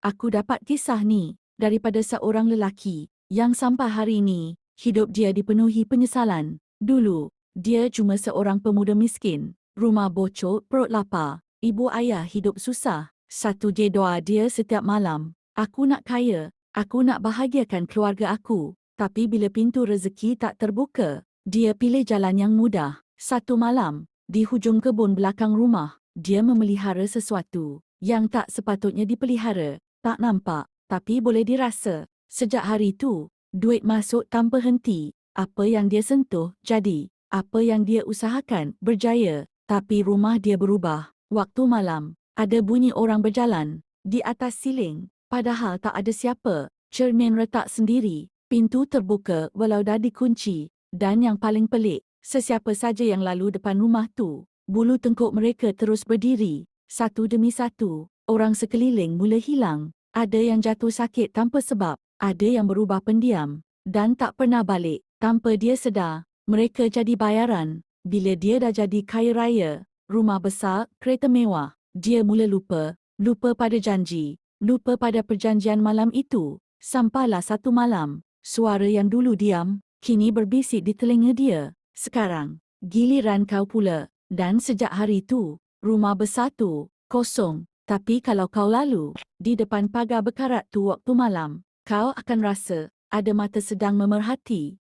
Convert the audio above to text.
aku dapat kisah ni daripada seorang lelaki yang sampai hari ini, hidup dia dipenuhi penyesalan. Dulu, dia cuma seorang pemuda miskin. Rumah bocor, perut lapar. Ibu ayah hidup susah. Satu je doa dia setiap malam. Aku nak kaya. Aku nak bahagiakan keluarga aku. Tapi bila pintu rezeki tak terbuka, dia pilih jalan yang mudah. Satu malam, di hujung kebun belakang rumah, dia memelihara sesuatu yang tak sepatutnya dipelihara. Tak nampak, tapi boleh dirasa. Sejak hari itu, duit masuk tanpa henti. Apa yang dia sentuh, jadi. Apa yang dia usahakan, berjaya. Tapi rumah dia berubah. Waktu malam, ada bunyi orang berjalan di atas siling. Padahal tak ada siapa. Cermin retak sendiri. Pintu terbuka walau dah dikunci. Dan yang paling pelik, sesiapa saja yang lalu depan rumah tu, bulu tengkuk mereka terus berdiri. Satu demi satu, orang sekeliling mula hilang. Ada yang jatuh sakit tanpa sebab. Ada yang berubah pendiam. Dan tak pernah balik. Tanpa dia sedar, mereka jadi bayaran. Bila dia dah jadi kaya raya, rumah besar, kereta mewah, dia mula lupa. Lupa pada janji. Lupa pada perjanjian malam itu. Sampailah satu malam, suara yang dulu diam, kini berbisik di telinga dia. Sekarang, giliran kau pula. Dan sejak hari itu, rumah besar tu kosong. Tapi kalau kau lalu di depan pagar berkarat tu waktu malam, kau akan rasa ada mata sedang memerhati.